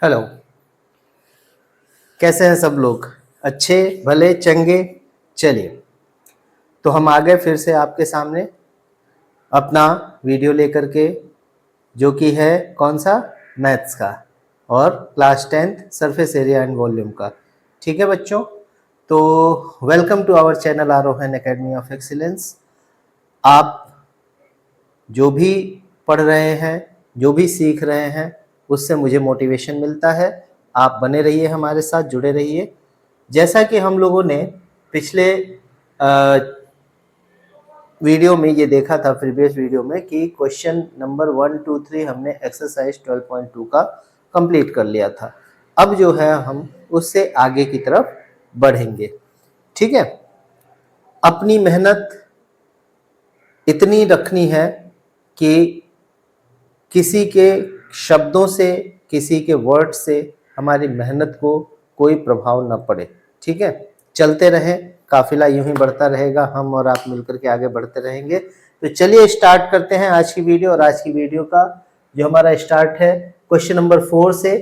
Hello. कैसे हैं सब लोग? अच्छे भले चंगे। चलिए, तो हम आ गए फिर से आपके सामने अपना वीडियो लेकर के, जो कि है कौन सा? मैथ्स का और class 10th surface area and volume का। ठीक है बच्चों, तो welcome to our channel Arohan academy of excellence. आप जो भी पढ़ रहे हैं, जो भी सीख रहे हैं, उससे मुझे मोटिवेशन मिलता है। आप बने रहिए, हमारे साथ जुड़े रहिए। जैसा कि हम लोगों ने पिछले वीडियो में ये देखा था, प्रीवियस वीडियो में, कि क्वेश्चन नंबर 1, 2, 3 हमने एक्सरसाइज 12.2 का कंप्लीट कर लिया था। अब जो है हम उससे आगे की तरफ बढ़ेंगे। ठीक है, अपनी मेहनत इतनी रखनी है कि किसी के शब्दों से, किसी के वर्ड से हमारी मेहनत को कोई प्रभाव न पड़े। ठीक है, चलते रहें, काफिला यूं ही बढ़ता रहेगा, हम और आप मिलकर के आगे बढ़ते रहेंगे। तो चलिए स्टार्ट करते हैं आज की वीडियो। और आज की वीडियो का जो हमारा स्टार्ट है क्वेश्चन नंबर 4 से,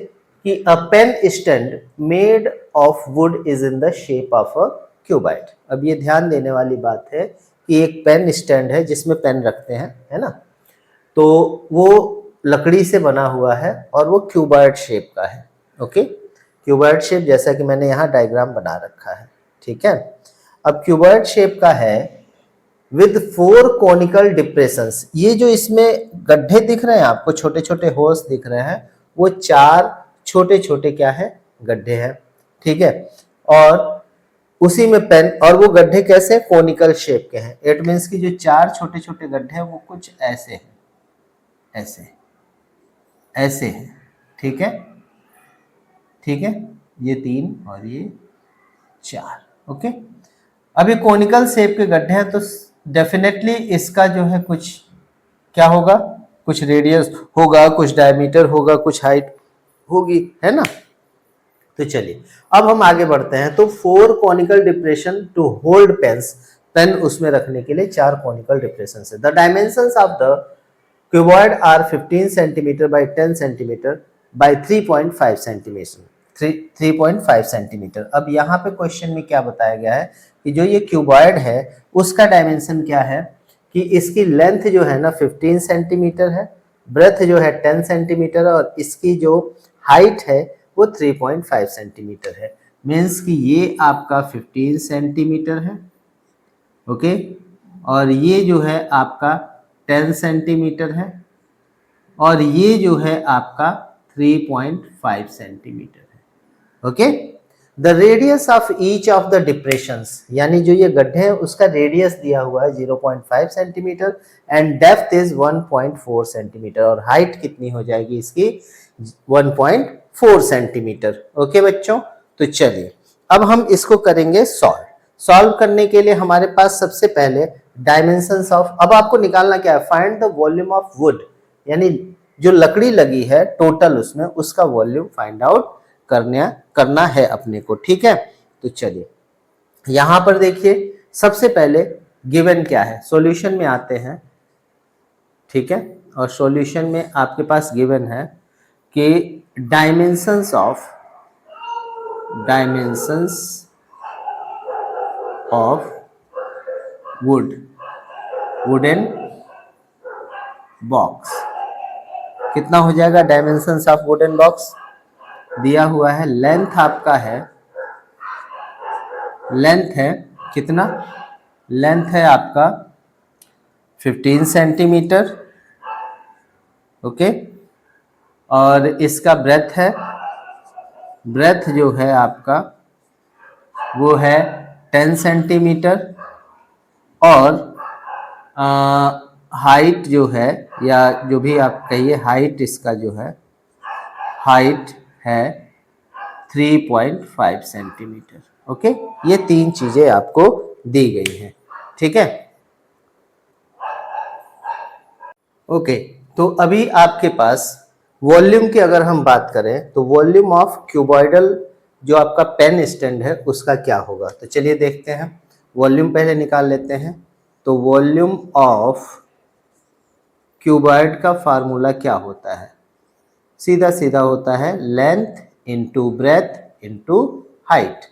कि a pen stand made of wood is in the shape of a cuboid. अब ये ध्यान देने वाली बात है कि एक पेन स्टैंड है जिसमें पेन रखते हैं, है ना, तो वो लकड़ी से बना हुआ है और वो क्यूबॉइड शेप का है। ओके, क्यूबॉइड शेप, जैसा कि मैंने यहाँ डायग्राम बना रखा है। ठीक है, अब क्यूबॉइड शेप का है विद 4 कॉनिकल डिप्रेशंस। ये जो इसमें गड्ढे दिख रहे हैं आपको, छोटे छोटे होल्स दिख रहे हैं, वो 4 छोटे छोटे क्या है? गड्ढे हैं। ठीक है, और उसी में पेन, और वो गड्ढे कैसे? कॉनिकल शेप के हैं। इट मीन्स कि जो 4 छोटे छोटे गड्ढे हैं वो कुछ ऐसे हैं, ऐसे ऐसे है। ठीक है, ठीक है, ये 3 और ये 4। ओके, अब ये कॉनिकल शेप के गड्ढे हैं, तो डेफिनेटली इसका जो है कुछ क्या होगा? कुछ रेडियस होगा, कुछ डायमीटर होगा, कुछ हाइट होगी, है ना। तो चलिए अब हम आगे बढ़ते हैं। तो 4 conical depression to hold pens, pen उसमें रखने के लिए 4 कॉनिकल डिप्रेशन है। The dimensions of the cuboid are 15 centimetre by 10 centimetre by 3.5 centimetre, 3.5 centimetre. अब यहाँ पे क्वेश्चन में क्या बताया गया है कि जो ये क्यूबॉइड है उसका डायमेंशन क्या है, कि इसकी लेंथ जो है ना 15 सेंटीमीटर है, ब्रेथ जो है 10 सेंटीमीटर, और इसकी जो हाइट है वो 3.5 सेंटीमीटर है। मीन्स कि ये आपका 15 सेंटीमीटर है, ओके, और ये जो है आपका 10 सेंटीमीटर है, और ये जो है आपका 3.5 सेंटीमीटर है। Okay, the radius of each of the depressions, यानी जो ये गड्ढे हैं उसका रेडियस दिया हुआ है 0.5 centimetre, and depth is 1.4 centimetre, और हाइट कितनी हो जाएगी इसकी? 1.4 सेंटीमीटर। ओके बच्चों, तो चलिए अब हम इसको करेंगे सॉल्व। सॉल्व करने के लिए हमारे पास सबसे पहले डायमेंशंस ऑफ, अब आपको निकालना क्या है? Find the volume of would, यानी जो लकड़ी लगी है टोटल उसमें, उसका वॉल्यूम फाइंड आउट करना है अपने को। ठीक है, तो चलिए यहां पर देखिए, सबसे पहले गिवन क्या है, सॉल्यूशन में आते हैं। ठीक है, और सॉल्यूशन में आपके पास गिवन है कि डायमेंशंस ऑफ वुडन बॉक्स। कितना हो जाएगा डायमेंशंस ऑफ वुडन बॉक्स? दिया हुआ है, लेंथ आपका है, लेंथ है कितना? लेंथ है आपका 15 सेंटीमीटर, ओके, और इसका ब्रेथ है, ब्रेथ जो है आपका वो है 10 सेंटीमीटर, और हाइट जो है, या जो भी आप कहिए, हाइट इसका जो है, हाइट है 3.5 सेंटीमीटर। ओके, ये 3 चीजें आपको दी गई हैं। ठीक है, ओके, तो अभी आपके पास वॉल्यूम की अगर हम बात करें तो वॉल्यूम ऑफ क्यूबॉइडल जो आपका पेन स्टैंड है उसका क्या होगा, तो चलिए देखते हैं। वॉल्यूम पहले निकाल लेते हैं। तो वॉल्यूम ऑफ क्यूबॉइड का फार्मूला क्या होता है? सीधा सीधा होता है length into breadth into height.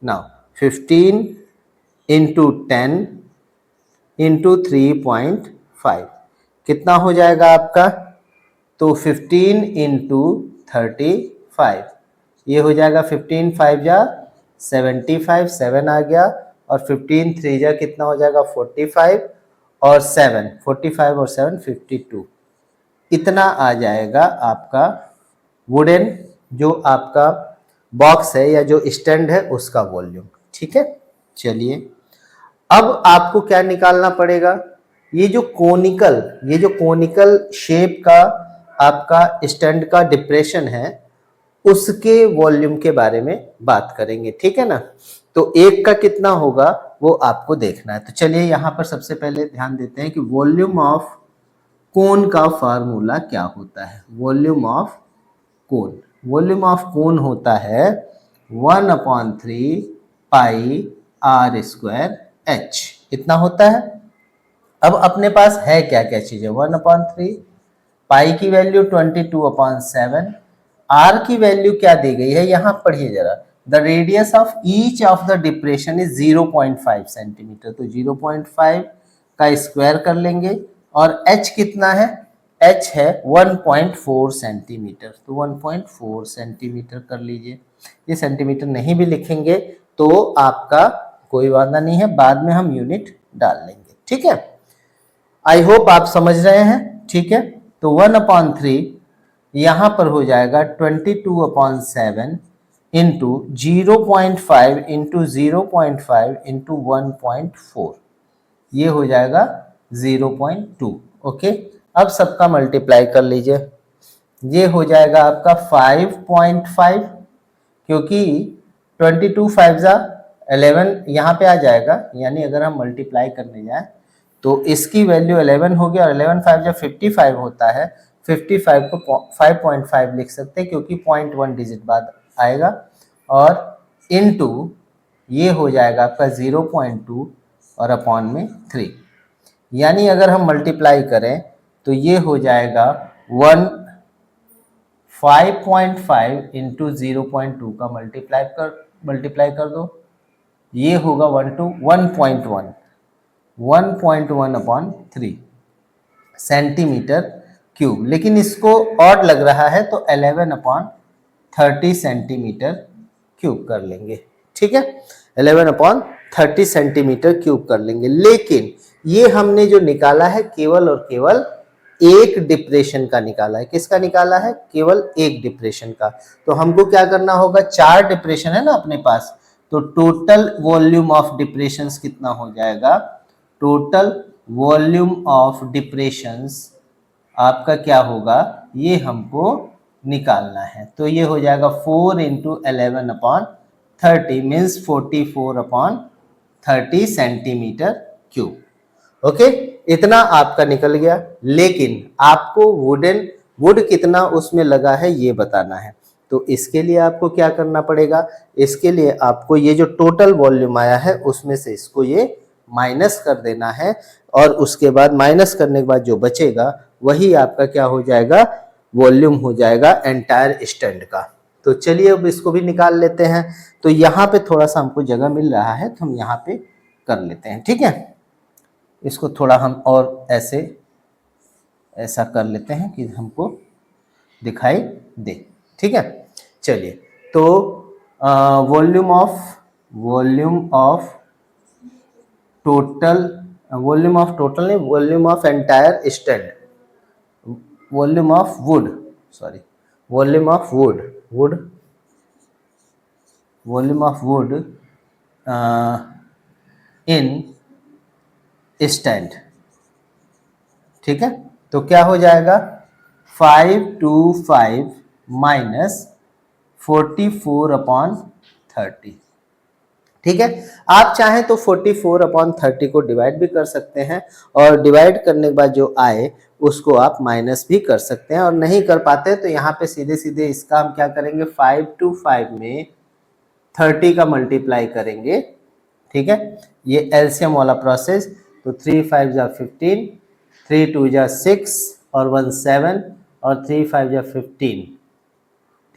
Now 15 into 10 into 3.5 कितना हो जाएगा आपका? तो 15 इंटू 35 ये हो जाएगा 15 5 जा 75 7 आ गया, और 15 3 जा कितना हो जाएगा 45, और 7 45 और 7 52। इतना आ जाएगा आपका वुडन जो आपका बॉक्स है या जो स्टैंड है उसका वॉल्यूम। ठीक है, चलिए अब आपको क्या निकालना पड़ेगा? ये जो कोनिकल शेप का आपका स्टैंड का डिप्रेशन है उसके वॉल्यूम के बारे में बात करेंगे। ठीक है ना, तो एक का कितना होगा वो आपको देखना है। तो चलिए यहाँ पर सबसे पहले ध्यान देते हैं कि वॉल्यूम ऑफ कोन का फार्मूला क्या होता है। वॉल्यूम ऑफ कोन होता है 1/3 पाई आर स्क्वायर एच, इतना होता है। अब अपने पास है क्या क्या चीजें? 1/3, पाई की वैल्यू 22/7, आर की वैल्यू क्या दी गई है यहाँ पढ़िए जरा। The radius of each of the depression is 0.5 centimetre, तो 0.5 का स्क्वायर कर लेंगे, और h कितना है? h है 1.4 सेंटीमीटर, तो 1.4 सेंटीमीटर कर लीजिए। ये सेंटीमीटर नहीं भी लिखेंगे तो आपका कोई वादा नहीं है, बाद में हम यूनिट डाल लेंगे। ठीक है, आई होप आप समझ रहे हैं। ठीक है, तो 1/3 यहां पर हो जाएगा 22/7 इंटू 0.5 इंटू 0.5 इंटू 1.4, ये हो जाएगा 0.2। ओके, अब सबका मल्टीप्लाई कर लीजिए, ये हो जाएगा आपका 5.5, क्योंकि 22 5 11 यहाँ पे आ जाएगा, यानी अगर हम मल्टीप्लाई करने जाए तो इसकी वैल्यू 11 होगी, और 11 5 जब 55 होता है, 55 को 5.5 लिख सकते हैं क्योंकि 0.1 डिजिट बाद आएगा, और इनटू ये हो जाएगा आपका 0.2 और अपॉन में 3, यानी अगर हम मल्टीप्लाई करें तो ये हो जाएगा 5.5 इंटू 0.2 का मल्टीप्लाई कर दो, ये होगा 1.1/3 सेंटीमीटर क्यूब। लेकिन इसको ऑड लग रहा है तो 11/30 सेंटीमीटर क्यूब कर लेंगे। ठीक है, 11/30 सेंटीमीटर क्यूब कर लेंगे। लेकिन ये हमने जो निकाला है केवल और केवल एक डिप्रेशन का निकाला है। किसका निकाला है? केवल एक डिप्रेशन का। तो हमको क्या करना होगा? 4 डिप्रेशन है ना अपने पास, तो टोटल वॉल्यूम ऑफ डिप्रेशंस कितना हो जाएगा? टोटल वॉल्यूम ऑफ डिप्रेशंस आपका क्या होगा? ये हमको निकालना है। तो ये हो जाएगा 4 into 11/30 means 44/30 centimetre cube. Okay, इतना आपका निकल गया। लेकिन आपको वुड कितना उसमें लगा है ये बताना है। तो इसके लिए आपको क्या करना पड़ेगा? इसके लिए आपको ये जो टोटल वॉल्यूम आया है उसमें से इसको ये माइनस कर देना है, और उसके बाद माइनस करने के बाद जो बचेगा वही आपका क्या हो जाएगा? वॉल्यूम हो जाएगा एंटायर स्टैंड का। तो चलिए अब इसको भी निकाल लेते हैं। तो यहाँ पे थोड़ा सा हमको जगह मिल रहा है तो हम यहाँ पे कर लेते हैं। ठीक है, इसको थोड़ा हम और ऐसा कर लेते हैं कि हमको दिखाई दे। ठीक है, चलिए तो volume of entire stand, volume of would in stand. ठीक है, तो क्या हो जाएगा? 525 माइनस 44/30। ठीक है, आप चाहें तो 44/30 को डिवाइड भी कर सकते हैं, और डिवाइड करने के बाद जो आए उसको आप माइनस भी कर सकते हैं, और नहीं कर पाते तो यहाँ पे सीधे सीधे इसका हम क्या करेंगे? 5 to 5 में 30 का मल्टीप्लाई करेंगे। ठीक है, ये एलसीएम वाला प्रोसेस। तो 3 5 जा 15, 3 2 जा 6 और 1 7 और 3 5 जा 15,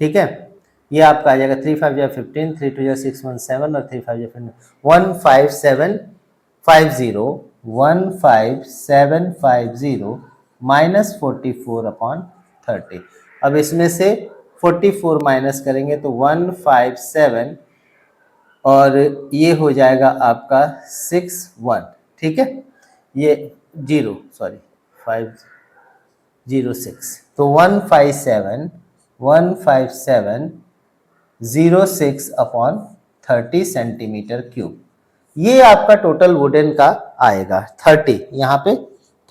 ठीक है। ये आपका आ जाएगा 3 5 15, 3 2 6 1 7 और 3 5 15750 15750 माइनस 44/30। अब इसमें से 44 माइनस करेंगे तो 157 और ये हो जाएगा आपका 61, ठीक है। ये 506, तो 15706/30 सेंटीमीटर क्यूब। ये आपका टोटल वुडन का आएगा 30, यहाँ पे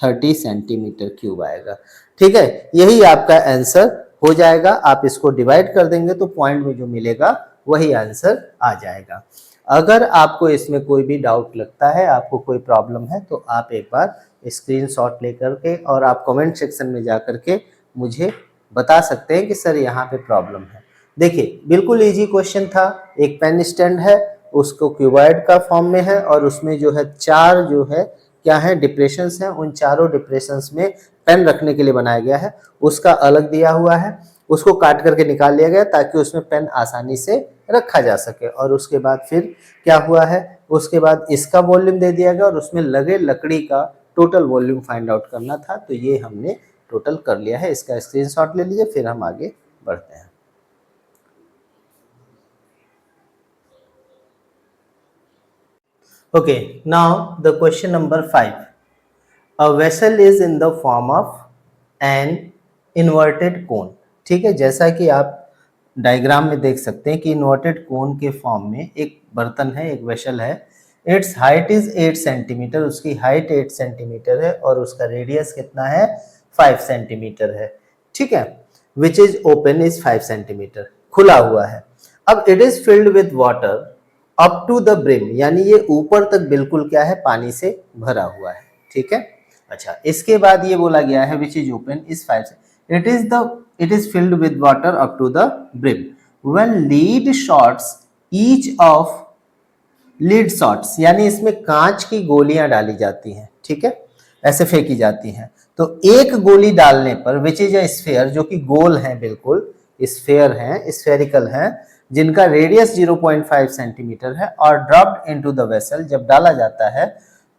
30 सेंटीमीटर क्यूब आएगा, ठीक है। यही आपका आंसर हो जाएगा। आप इसको डिवाइड कर देंगे तो पॉइंट में जो मिलेगा वही आंसर आ जाएगा। अगर आपको इसमें कोई भी डाउट लगता है, आपको कोई प्रॉब्लम है, तो आप एक बार स्क्रीनशॉट लेकर के और आप कमेंट सेक्शन में जा करके मुझे बता सकते हैं कि सर यहाँ पे प्रॉब्लम है। देखिए बिल्कुल इजी क्वेश्चन था। एक पेन स्टैंड है, उसको क्यूबॉइड का फॉर्म में है और उसमें जो है 4 जो है क्या है डिप्रेशंस हैं। उन चारों डिप्रेशंस में पेन रखने के लिए बनाया गया है। उसका अलग दिया हुआ है, उसको काट करके निकाल लिया गया ताकि उसमें पेन आसानी से रखा जा सके। और उसके बाद फिर क्या हुआ है, उसके बाद इसका वॉल्यूम दे दिया गया और उसमें लगे लकड़ी का टोटल वॉल्यूम फाइंड आउट करना था। तो ये हमने टोटल कर लिया है। इसका स्क्रीनशॉट ले लीजिए, फिर हम आगे बढ़ते हैं। Okay, now the question number 5. A vessel is in the form of an inverted cone. ठीक है, जैसा कि आप डायग्राम में देख सकते हैं कि इन्वर्टेड कोन के फॉर्म में एक बर्तन है, एक वेसल है। इट्स हाइट इज 8 सेंटीमीटर, उसकी हाइट 8 सेंटीमीटर है और उसका रेडियस कितना है 5 सेंटीमीटर है, ठीक है। Which is open is 5 centimetre, खुला हुआ है। अब it is filled with water up to the brim, यानी ये ऊपर तक बिल्कुल क्या है पानी से भरा हुआ है, ठीक है। अच्छा, इसके बाद ये बोला गया है which is open is 5, it is filled with water up to the brim. When lead shots each of lead shots, यानी इसमें कांच की गोलियां डाली जाती हैं, ठीक है, ऐसे फेंकी जाती हैं। तो एक गोली डालने पर विच इज अ स्फेयर, जो कि गोल है, बिल्कुल स्फेयर है, स्फेरिकल है, जिनका रेडियस 0.5 सेंटीमीटर है और ड्रॉप्ड इनटू द वेसल, जब डाला जाता है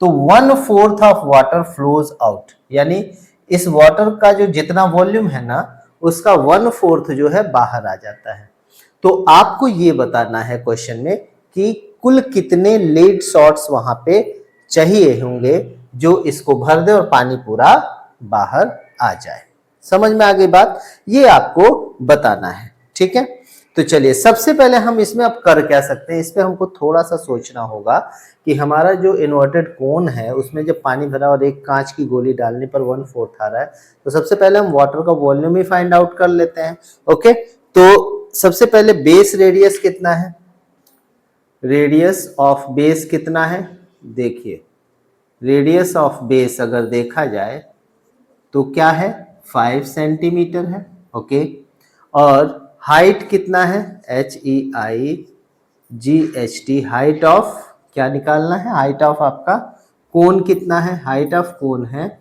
तो 1/4 ऑफ वाटर फ्लोज आउट, यानी इस वाटर का जो जितना वॉल्यूम है ना उसका 1/4 जो है बाहर आ जाता है। तो आपको ये बताना है क्वेश्चन में कि कुल कितने लीड शॉट्स वहां पे चाहिए होंगे जो इसको भर दे और पानी पूरा बाहर आ जाए। समझ में आ गई बात, ये आपको बताना है, ठीक है। तो चलिए सबसे पहले हम इसमें अब कर क्या सकते हैं, इस पे हमको थोड़ा सा सोचना होगा कि हमारा जो इन्वर्टेड कोन है उसमें जब पानी भरा और एक कांच की गोली डालने पर 1/4 आ रहा है, तो सबसे पहले हम वाटर का वॉल्यूम ही फाइंड आउट कर लेते हैं। ओके, तो सबसे पहले बेस रेडियस कितना है, रेडियस ऑफ बेस कितना है, देखिए रेडियस ऑफ बेस अगर देखा जाए तो क्या है 5 सेंटीमीटर है, ओके। और हाइट कितना है HEIGHT, हाइट ऑफ क्या निकालना है, हाइट ऑफ आपका कोन कितना है, हाइट ऑफ कोन है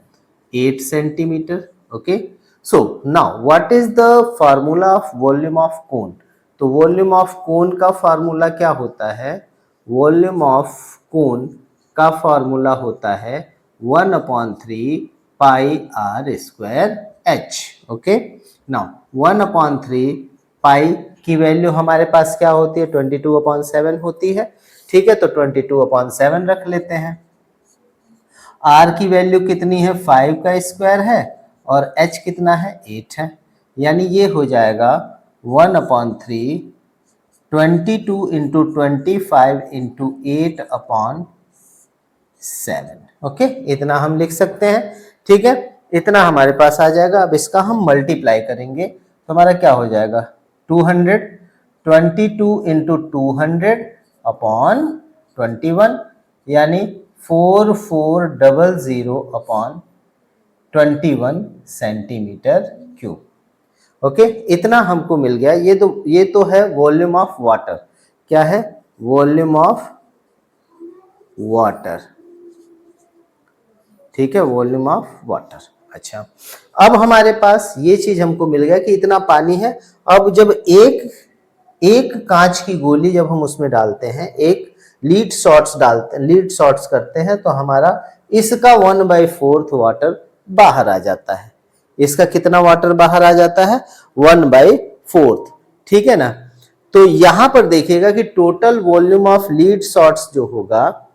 8 centimetre, okay. So now what is the formula of volume of cone, तो वॉल्यूम ऑफ कोन का फार्मूला क्या होता है, वॉल्यूम ऑफ कोन का फार्मूला होता है 1/3 पाई r square h, okay. Now 1/3 पाई की वैल्यू हमारे पास क्या होती है 22/7 होती है, ठीक है। तो 22/7 रख लेते हैं। r की वैल्यू कितनी है 5 का स्क्वायर है और h कितना है 8 है, यानी ये हो जाएगा 1/3 22 इंटू 25 इंटू 8/7, ओके। इतना हम लिख सकते हैं, ठीक है, इतना हमारे पास आ जाएगा। अब इसका हम मल्टीप्लाई करेंगे तो हमारा क्या हो जाएगा 200, 22 इंटू 200/21, यानी 4400/21 सेंटीमीटर क्यूब, ओके। इतना हमको मिल गया। ये तो है वॉल्यूम ऑफ वाटर, क्या है वॉल्यूम ऑफ वाटर, ठीक है, वॉल्यूम ऑफ वाटर। अच्छा, अब हमारे पास ये चीज हमको मिल गया कि इतना पानी है। अब जब एक कांच की गोली जब हम उसमें डालते हैं, एक लीड शॉट्स करते हैं, तो हमारा इसका 1/4 वाटर बाहर आ जाता है। इसका कितना वाटर बाहर आ जाता है? 1/4। ठीक है ना। तो यहां पर देखिएगा कि total volume of lead shots जो होगा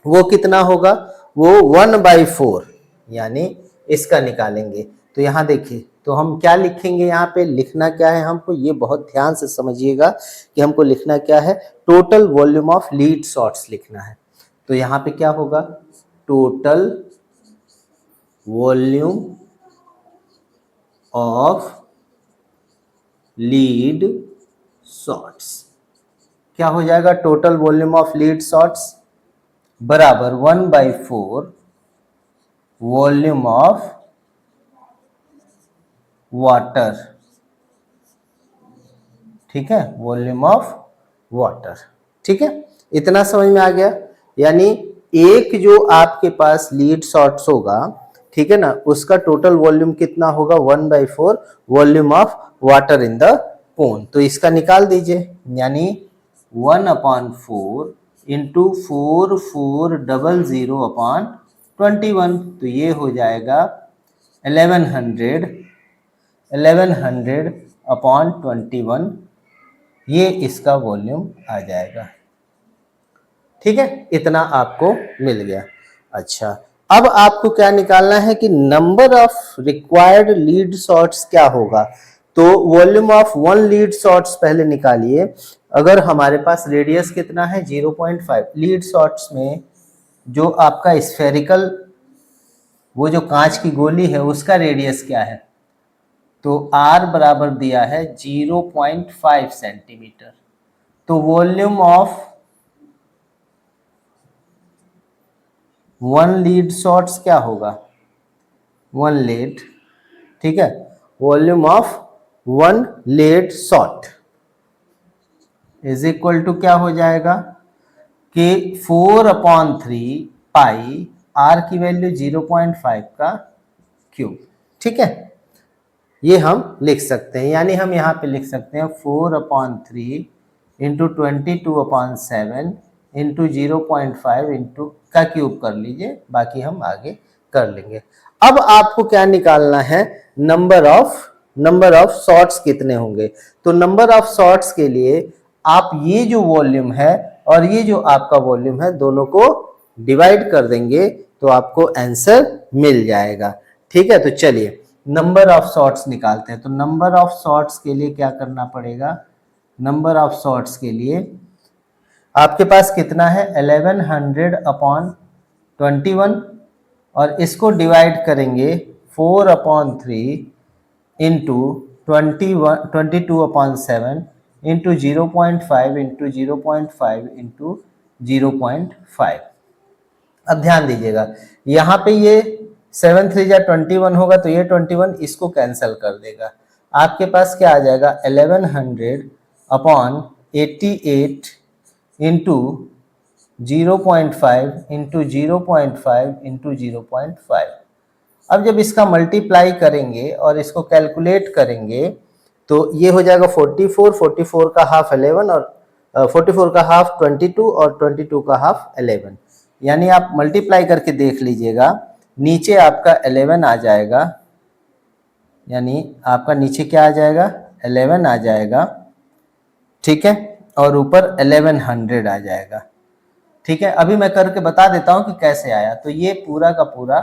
वो कितना होगा? वो 1/4, यानी इसका निकालेंगे। तो यहां देखिए, तो हम क्या लिखेंगे? यहाँ पे लिखना क्या है हमको, ये बहुत ध्यान से समझिएगा कि हमको लिखना क्या है। Total volume of lead shots लिखना है। तो यहाँ पे क्या होगा? Total volume of lead shots क्या हो जाएगा? Total volume of lead shots बराबर 1/4 वॉल्यूम ऑफ वाटर। ठीक है, वॉल्यूम ऑफ वाटर। ठीक है, इतना समझ में आ गया। यानी एक जो आपके पास लीड शॉट्स होगा, ठीक है ना, उसका टोटल वॉल्यूम कितना होगा? 1/4 volume of water in the pond. तो इसका निकाल दीजिए, यानी 1/4 इंटू 4400/21। तो ये हो जाएगा 1100/21, ये इसका वॉल्यूम आ जाएगा। ठीक है, इतना आपको मिल गया। अच्छा, अब आपको क्या निकालना है कि number of required lead shots क्या होगा। तो volume of one lead shots पहले निकालिए। अगर हमारे पास रेडियस कितना है? 0.5। लीड शॉट्स में जो आपका स्फेरिकल, वो जो कांच की गोली है, उसका रेडियस क्या है? तो R बराबर दिया है 0.5 सेंटीमीटर। तो volume of one lead shots क्या होगा? वन लीड, ठीक है, volume of one lead shot is equal to क्या हो जाएगा कि 4/3 पाई, R की वैल्यू 0.5 का क्यूब। ठीक है, ये हम लिख सकते हैं। यानी हम यहाँ पे लिख सकते हैं 4/3 इंटू 22/7 इंटू 0.5 इंटू का क्यूब कर लीजिए, बाकी हम आगे कर लेंगे। अब आपको क्या निकालना है? नंबर ऑफ शॉट्स कितने होंगे। तो नंबर ऑफ शॉट्स के लिए आप ये जो वॉल्यूम है और ये जो आपका वॉल्यूम है, दोनों को डिवाइड कर देंगे तो आपको आंसर मिल जाएगा। ठीक है, तो चलिए नंबर ऑफ शॉट्स निकालते हैं। तो नंबर ऑफ शॉट्स के लिए क्या करना पड़ेगा? नंबर ऑफ शॉट्स के लिए आपके पास कितना है? 1100/21, और इसको डिवाइड करेंगे 4/3 इंटू 22/7 इंटू 0.5 इंटू 0.5 इंटू 0.5। अब ध्यान दीजिएगा, यहाँ पे ये 7 3 जा 21 होगा, तो ये 21 इसको कैंसिल कर देगा। आपके पास क्या आ जाएगा? 1100/88 इंटू 0.5 इंटू 0.5 इंटू 0.5। अब जब इसका मल्टीप्लाई करेंगे और इसको कैलकुलेट करेंगे तो ये हो जाएगा 44, 44 का हाफ 11, और 44 का हाफ 22, और 22 का हाफ 11। यानी आप मल्टीप्लाई करके देख लीजिएगा, नीचे आपका 11 आ जाएगा, यानी आपका नीचे क्या आ जाएगा? 11 आ जाएगा। ठीक है, और ऊपर 1100 आ जाएगा। ठीक है, अभी मैं करके बता देता हूं कि कैसे आया। तो ये पूरा का पूरा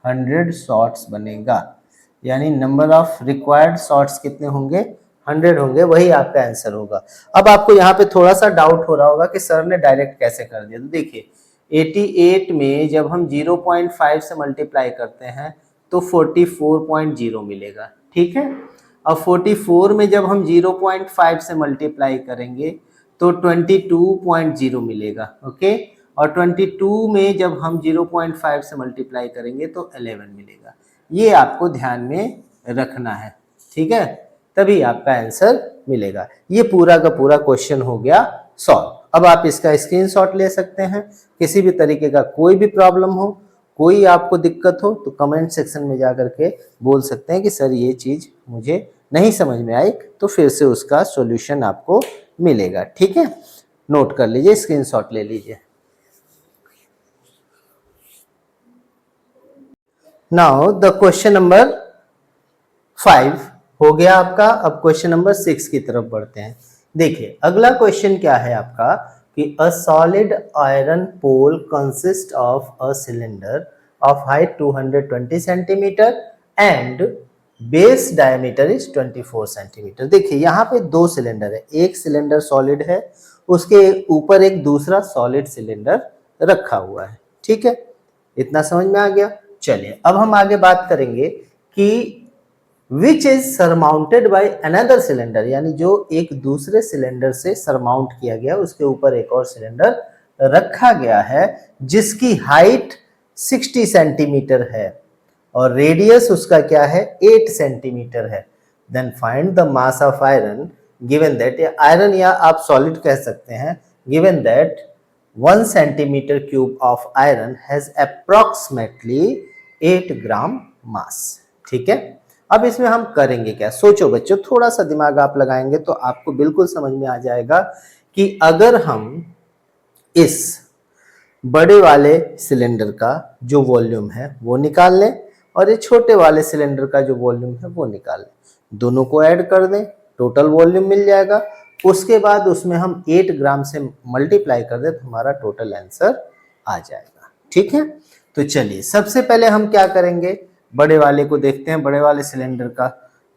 100 शॉट्स बनेगा, यानी नंबर ऑफ रिक्वायर्ड शॉट्स कितने होंगे? 100 होंगे, वही आपका आंसर होगा। अब आपको यहाँ पे थोड़ा सा डाउट हो रहा होगा कि सर ने डायरेक्ट कैसे कर दिया। तो देखिए 88 में जब हम 0.5 से मल्टीप्लाई करते हैं तो 44.0 मिलेगा। ठीक है, अब 44 में जब हम 0.5 से मल्टीप्लाई करेंगे तो 22.0 मिलेगा। ओके, और 22 में जब हम 0.5 से मल्टीप्लाई करेंगे तो 11 मिलेगा। ये आपको ध्यान में रखना है। ठीक है, तभी आपका आंसर मिलेगा। ये पूरा का पूरा क्वेश्चन हो गया सॉल्व। अब आप इसका स्क्रीनशॉट ले सकते हैं। किसी भी तरीके का कोई भी प्रॉब्लम हो, कोई आपको दिक्कत हो तो कमेंट सेक्शन में जा करके बोल सकते हैं कि सर ये चीज़ मुझे नहीं समझ में आई, तो फिर से उसका सॉल्यूशन आपको मिलेगा। ठीक है, नोट कर लीजिए, स्क्रीनशॉट ले लीजिए। नाउ द क्वेश्चन नंबर 5 हो गया आपका। अब क्वेश्चन नंबर 6 की तरफ बढ़ते हैं। देखिए अगला क्वेश्चन क्या है आपका कि a solid iron pole consist of a cylinder of height 220 centimetre and base diameter is 24 centimetre. देखिए यहाँ पे दो सिलेंडर है, एक सिलेंडर सॉलिड है, उसके ऊपर एक दूसरा सॉलिड सिलेंडर रखा हुआ है। ठीक है, इतना समझ में आ गया। चलिए अब हम आगे बात करेंगे कि which is surmounted by another cylinder, यानी जो एक दूसरे सिलेंडर से सरमाउंट किया गया, उसके ऊपर एक और सिलेंडर रखा गया है जिसकी हाइट 60 सेंटीमीटर है और रेडियस उसका क्या है 8 सेंटीमीटर है। Then find the mass of iron given that, iron या आप सॉलिड कह सकते हैं, given that 1 centimetre cube of iron has approximately 8 gram mass. ठीक है, अब इसमें हम करेंगे क्या, सोचो बच्चों, थोड़ा सा दिमाग आप लगाएंगे तो आपको बिल्कुल समझ में आ जाएगा कि अगर हम इस बड़े वाले सिलेंडर का जो वॉल्यूम है वो निकाल लें और ये छोटे वाले सिलेंडर का जो वॉल्यूम है वो निकाल लें, दोनों को ऐड कर दें, टोटल वॉल्यूम मिल जाएगा। उसके बाद उसमें हम 8 ग्राम से मल्टीप्लाई कर दें तो हमारा टोटल आंसर आ जाएगा। ठीक है, तो चलिए सबसे पहले हम क्या करेंगे, बड़े वाले को देखते हैं, बड़े वाले सिलेंडर का।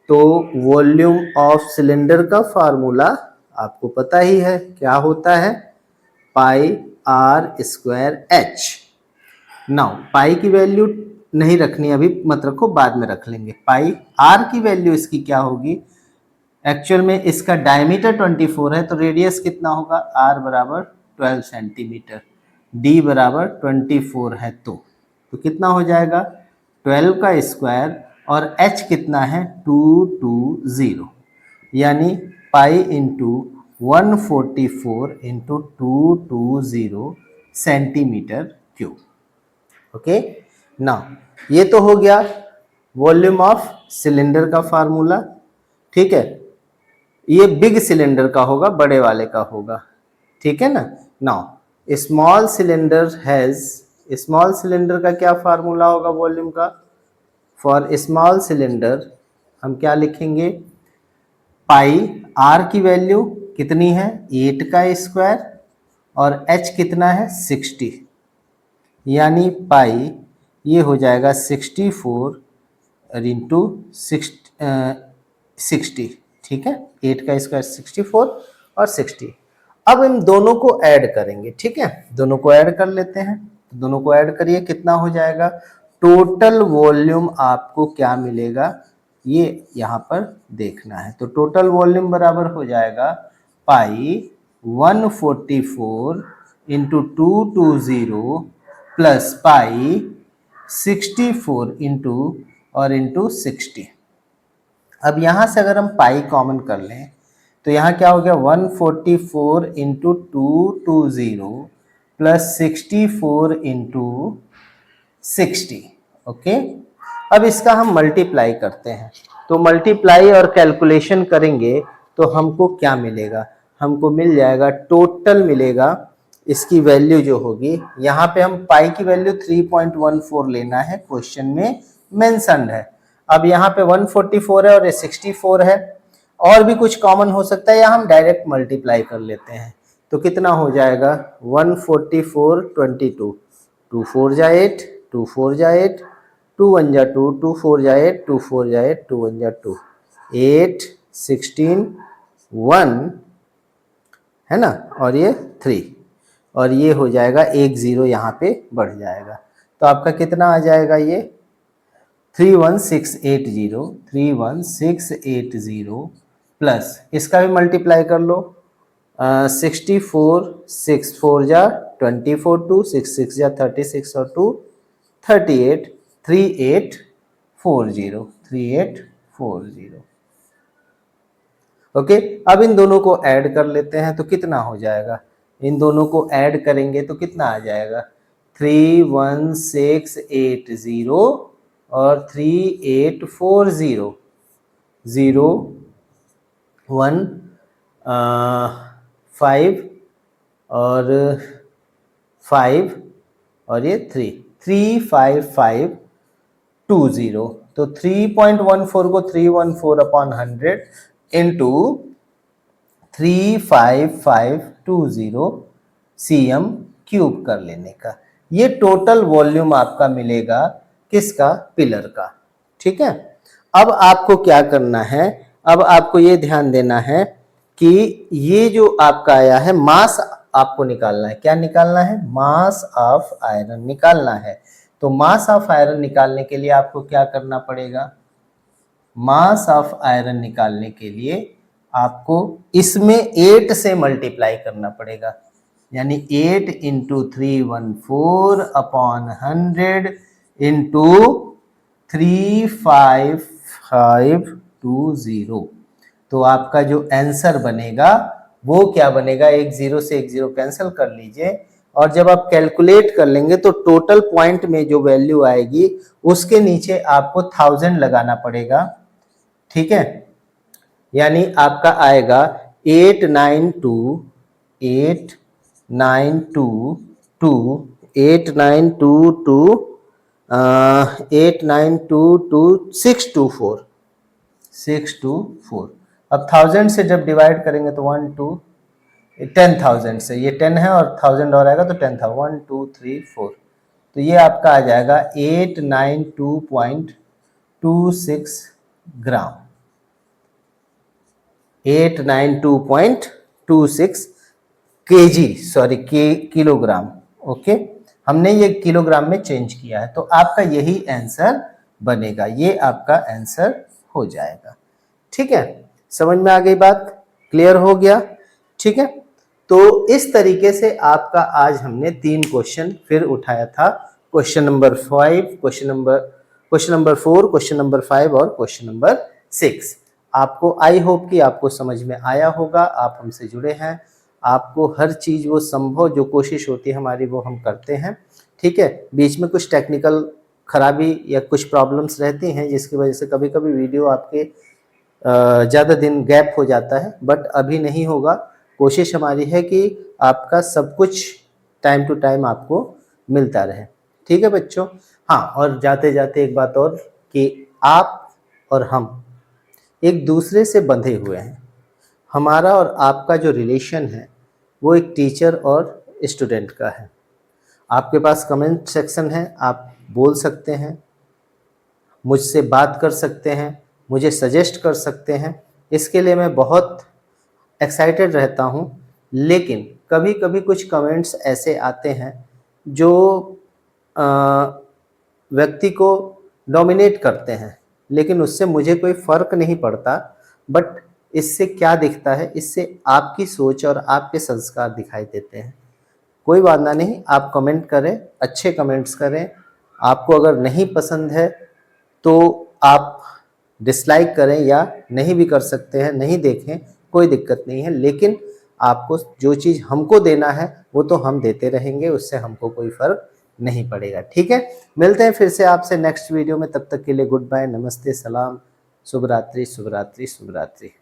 तो वॉल्यूम ऑफ सिलेंडर का फार्मूला आपको पता ही है, क्या होता है, पाई आर स्क्वायर एच। नाउ पाई की वैल्यू नहीं रखनी अभी, मत रखो, बाद में रख लेंगे। पाई आर की वैल्यू इसकी क्या होगी, एक्चुअल में इसका डायमीटर 24 है तो रेडियस कितना होगा, आर बराबर 12 सेंटीमीटर, डी बराबर 24 है तो कितना हो जाएगा 12 का स्क्वायर और h कितना है 220, यानी pi into 144 into 220 centimetre cube. Okay, ना ये तो हो गया वॉल्यूम ऑफ सिलेंडर का फार्मूला। ठीक है, ये बिग सिलेंडर का होगा, बड़े वाले का होगा। ठीक है ना। Now small cylinder has, small cylinder का क्या फार्मूला होगा वॉल्यूम का, फॉर स्मॉल सिलेंडर हम क्या लिखेंगे, पाई आर की वैल्यू कितनी है 8 का स्क्वायर और h कितना है 60, यानी पाई ये हो जाएगा 64 इंटू 60। ठीक है, 8 का स्क्वायर 64 और 60। अब इन दोनों को ऐड करेंगे। ठीक है, दोनों को ऐड कर लेते हैं, दोनों को ऐड करिए, कितना हो जाएगा, टोटल वॉल्यूम आपको क्या मिलेगा ये यहाँ पर देखना है। तो टोटल वॉल्यूम बराबर हो जाएगा पाई 144 इंटू 220 प्लस पाई 64 इंटू और इंटू 60। अब यहाँ से अगर हम पाई कॉमन कर लें तो यहाँ क्या हो गया 144 इंटू 220 प्लस 64 इंटू 60। ओके, अब इसका हम मल्टीप्लाई करते हैं, तो मल्टीप्लाई और कैलकुलेशन करेंगे तो हमको क्या मिलेगा, हमको मिल जाएगा टोटल मिलेगा, इसकी वैल्यू जो होगी, यहाँ पे हम पाई की वैल्यू 3.14 लेना है, क्वेश्चन में मेंशन्ड है। अब यहाँ पे 144 है और ये 64 है, और भी कुछ कॉमन हो सकता है या हम डायरेक्ट मल्टीप्लाई कर लेते हैं। तो कितना हो जाएगा 144 22, 2 4 जा 8, 2 4 जा 8, 2 1 जा 2, 2 4 जा 8, 2 4 जा 8, 2 1 जा 2, 8 16 1 है ना, और ये 3, और ये हो जाएगा 1 0 यहाँ पे बढ़ जाएगा, तो आपका कितना आ जाएगा ये 31680, 31680 प्लस इसका भी मल्टीप्लाई कर लो, 64 6 4 जा 24, 2 6 6 जा 36 और 2 38, 3840, 3840। ओके, अब इन दोनों को ऐड कर लेते हैं तो कितना हो जाएगा, इन दोनों को ऐड करेंगे तो कितना आ जाएगा 31680 और 3840, 0 1 5 और 5 और ये 35520। तो 3.14 को 314/100 इंटू 35520 cm क्यूब कर लेने का, ये टोटल वॉल्यूम आपका मिलेगा किसका, पिलर का। ठीक है, अब आपको क्या करना है, अब आपको ये ध्यान देना है कि ये जो आपका आया है मास आपको निकालना है। क्या निकालना है, मास ऑफ आयरन निकालना है। तो मास ऑफ आयरन निकालने के लिए आपको क्या करना पड़ेगा, मास ऑफ आयरन निकालने के लिए आपको इसमें 8 से मल्टीप्लाई करना पड़ेगा, यानी 8 इंटू 314/100 इंटू 35520। तो आपका जो आंसर बनेगा वो क्या बनेगा, एक जीरो से एक जीरो कैंसिल कर लीजिए, और जब आप कैलकुलेट कर लेंगे तो टोटल पॉइंट में जो वैल्यू आएगी उसके नीचे आपको 1000 लगाना पड़ेगा। ठीक है, यानी आपका आएगा 624। अब 1000 से जब डिवाइड करेंगे तो 1 2 10,000 से, ये 10 है और 1000 और आएगा तो 10,000, 1 2 3 4। तो ये आपका आ जाएगा 892.26 ग्राम, 892.26 केजी, सॉरी किलोग्राम। ओके, हमने ये किलोग्राम में चेंज किया है, तो आपका यही आंसर बनेगा, ये आपका आंसर हो जाएगा। ठीक है, समझ में आ गई बात, क्लियर हो गया। ठीक है, तो इस तरीके से आपका आज हमने 3 क्वेश्चन फिर उठाया था, question number 5, question number 4, question number 5 और क्वेश्चन नंबर 6। आपको आई होप कि आपको समझ में आया होगा, आप हमसे जुड़े हैं, आपको हर चीज़ वो संभव जो कोशिश होती है हमारी वो हम करते हैं। ठीक है, बीच में कुछ टेक्निकल खराबी या कुछ प्रॉब्लम्स रहती हैं जिसकी वजह से कभी कभी वीडियो आपके ज़्यादा दिन गैप हो जाता है, बट अभी नहीं होगा। कोशिश हमारी है कि आपका सब कुछ टाइम टू टाइम आपको मिलता रहे। ठीक है बच्चों, हाँ, और जाते जाते एक बात और कि आप और हम एक दूसरे से बंधे हुए हैं। हमारा और आपका जो रिलेशन है वो एक टीचर और स्टूडेंट का है। आपके पास कमेंट सेक्शन है, आप बोल सकते हैं, मुझसे बात कर सकते हैं, मुझे सजेस्ट कर सकते हैं, इसके लिए मैं बहुत एक्साइटेड रहता हूँ। लेकिन कभी कभी कुछ कमेंट्स ऐसे आते हैं जो व्यक्ति को डोमिनेट करते हैं, लेकिन उससे मुझे कोई फ़र्क नहीं पड़ता। बट इससे क्या दिखता है, इससे आपकी सोच और आपके संस्कार दिखाई देते हैं। कोई बात नहीं, आप कमेंट करें, अच्छे कमेंट्स करें। आपको अगर नहीं पसंद है तो आप डिसलाइक करें या नहीं भी कर सकते हैं, नहीं देखें, कोई दिक्कत नहीं है। लेकिन आपको जो चीज़ हमको देना है वो तो हम देते रहेंगे, उससे हमको कोई फ़र्क नहीं पड़ेगा। ठीक है, मिलते हैं फिर से आपसे नेक्स्ट वीडियो में, तब तक के लिए गुड बाय, नमस्ते, सलाम, शुभ रात्रि, शुभ रात्रि, शुभ रात्रि।